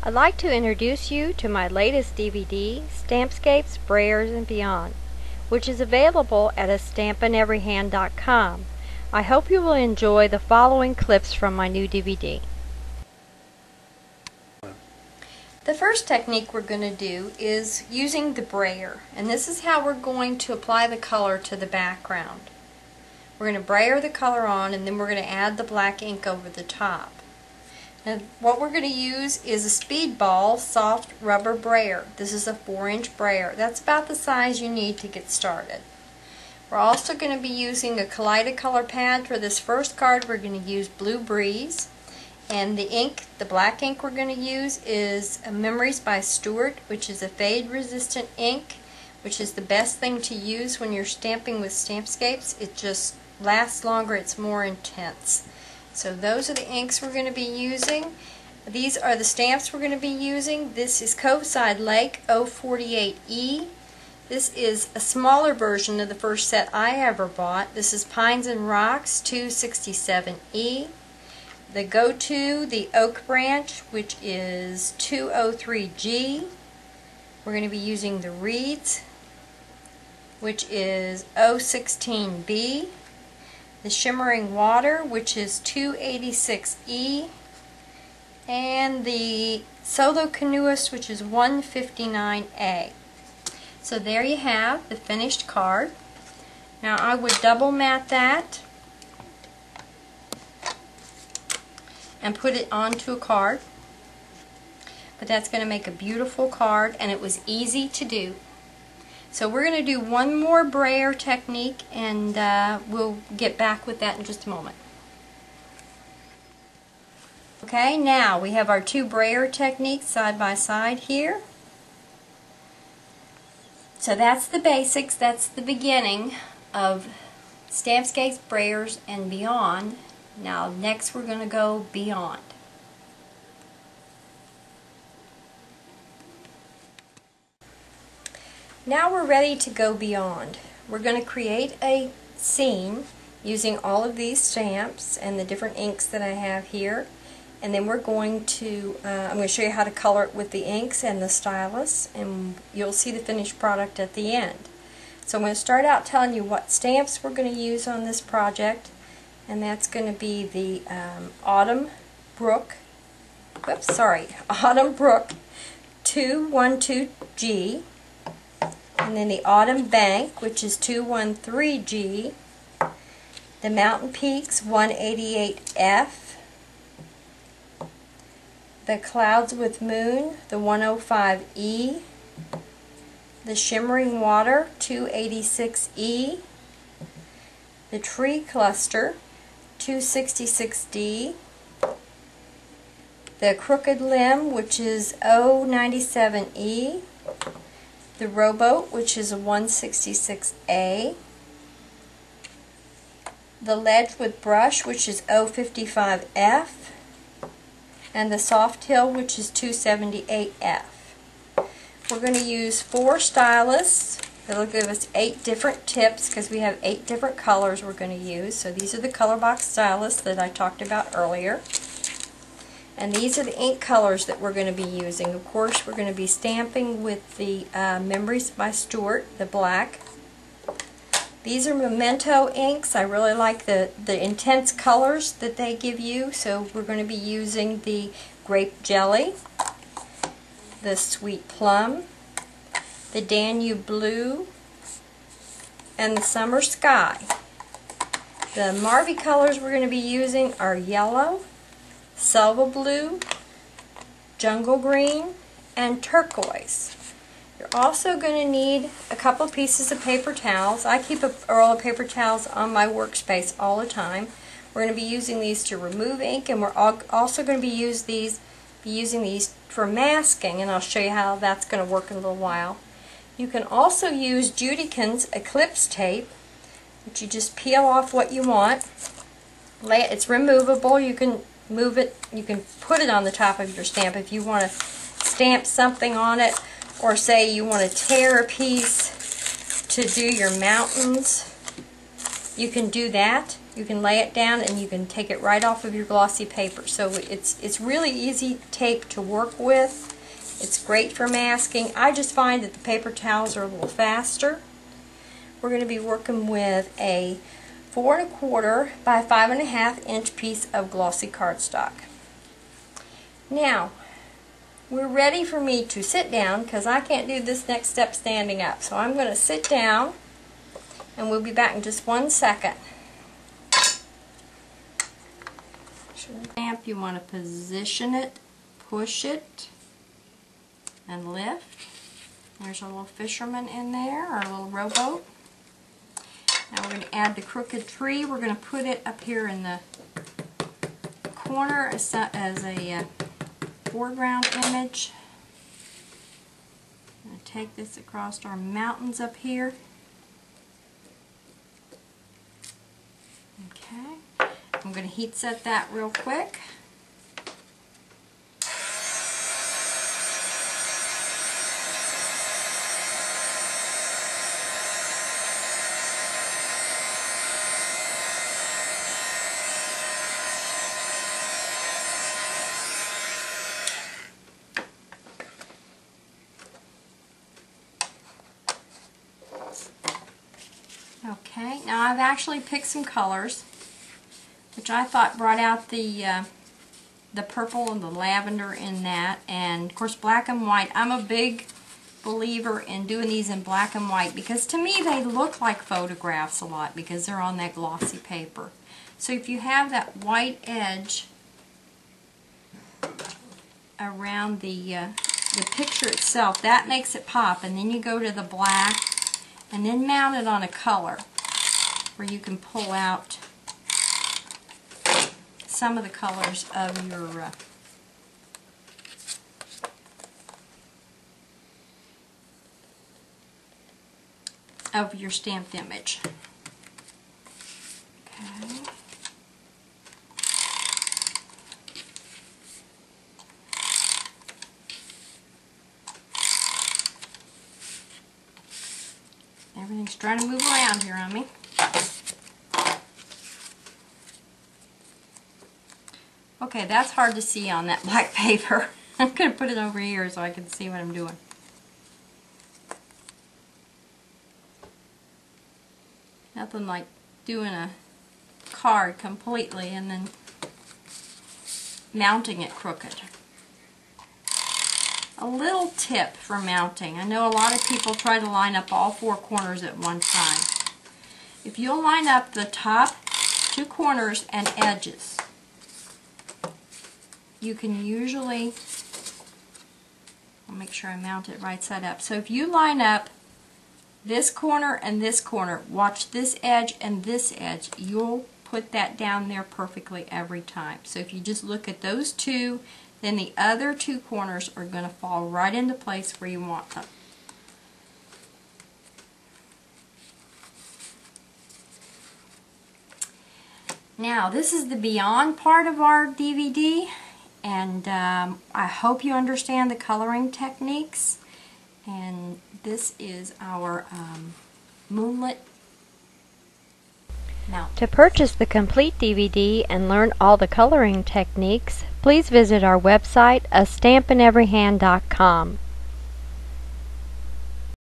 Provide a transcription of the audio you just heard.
I'd like to introduce you to my latest DVD, Stampscapes, Brayers, and Beyond, which is available at stampineveryhand.com. I hope you will enjoy the following clips from my new DVD. The first technique we're going to do is using the brayer, and this is how we're going to apply the color to the background. We're going to brayer the color on, and then we're going to add the black ink over the top. And what we're going to use is a Speedball soft rubber brayer. This is a 4-inch brayer. That's about the size you need to get started. We're also going to be using a Kaleidocolor pad. For this first card we're going to use Blue Breeze. And the ink, the black ink we're going to use is Memories by Stuart, which is a fade resistant ink, which is the best thing to use when you're stamping with Stampscapes. It just lasts longer, it's more intense. So those are the inks we're going to be using. These are the stamps we're going to be using. This is Coveside Lake 048E. This is a smaller version of the first set I ever bought. This is Pines and Rocks 267E. The go-to, the Oak Branch, which is 203G. We're going to be using the Reeds, which is 016B. The Shimmering Water, which is 286E. And the Solo Canoeist, which is 159A. So there you have the finished card. Now I would double mat that and put it onto a card, but that's going to make a beautiful card, and it was easy to do. So we're going to do one more brayer technique, and we'll get back with that in just a moment. Okay, now we have our two brayer techniques side by side here. So that's the basics, that's the beginning of Stampscapes, Brayers, and Beyond. Now next we're going to go beyond. Now we're ready to go beyond. We're going to create a scene using all of these stamps and the different inks that I have here. And then we're going to, I'm going to show you how to color it with the inks and the stylus, and you'll see the finished product at the end. So I'm going to start out telling you what stamps we're going to use on this project. And that's going to be the Autumn Brook 212G, and then the Autumn Bank, which is 213G, the Mountain Peaks 188F, the Clouds with Moon, the 105E, the Shimmering Water 286E, the Tree Cluster 266D, the Crooked Limb, which is 097E, the Rowboat, which is a 166A, the Ledge with Brush, which is 055F, and the Soft Hill, which is 278F. We're going to use 4 styluses. It'll give us 8 different tips because we have 8 different colors we're going to use. So these are the color box stylus that I talked about earlier. And these are the ink colors that we're going to be using. Of course, we're going to be stamping with the Memories by Stuart, the black. These are Memento inks. I really like the intense colors that they give you. So we're going to be using the Grape Jelly, the Sweet Plum, the Danube Blue, and the Summer Sky. The Marvy colors we're going to be using are Yellow, Selva Blue, Jungle Green, and Turquoise. You're also going to need a couple pieces of paper towels. I keep a roll of paper towels on my workspace all the time. We're going to be using these to remove ink, and we're also going to be using these for masking, and I'll show you how that's going to work in a little while. You can also use Judican's Eclipse tape, which you just peel off what you want. It's removable. You can move it. You can put it on the top of your stamp if you want to stamp something on it, or say you want to tear a piece to do your mountains. You can do that. You can lay it down and you can take it right off of your glossy paper. So it's really easy tape to work with. It's great for masking. I just find that the paper towels are a little faster. We're going to be working with a 4 1/4 by 5 1/2 inch piece of glossy cardstock. Now, we're ready for me to sit down because I can't do this next step standing up. So I'm going to sit down and we'll be back in just 1 second. Stamp, you want to position it, push it, and lift. There's a little fisherman in there, or a little rowboat. Now we're going to add the crooked tree. We're going to put it up here in the corner as a foreground image. I'm going to take this across our mountains up here. Okay. I'm going to heat set that real quick. Okay, now I've actually picked some colors, which I thought brought out the purple and the lavender in that, and of course black and white. I'm a big believer in doing these in black and white because to me they look like photographs a lot because they're on that glossy paper. So if you have that white edge around the picture itself, that makes it pop, and then you go to the black and then mount it on a color where you can pull out some of the colors of your stamped image. Okay. Everything's trying to move around here on me. Okay, that's hard to see on that black paper. I'm going to put it over here so I can see what I'm doing. Nothing like doing a card completely and then mounting it crooked. A little tip for mounting. I know a lot of people try to line up all 4 corners at one time. If you'll line up the top 2 corners and edges, you can usually, I'll make sure I mount it right side up. So if you line up this corner and this corner, watch this edge and this edge, you'll put that down there perfectly every time. So if you just look at those 2, then the other 2 corners are going to fall right into place where you want them. Now this is the beyond part of our DVD, and I hope you understand the coloring techniques. And this is our moonlit. Now, to purchase the complete DVD and learn all the coloring techniques, please visit our website, astampineveryhand.com.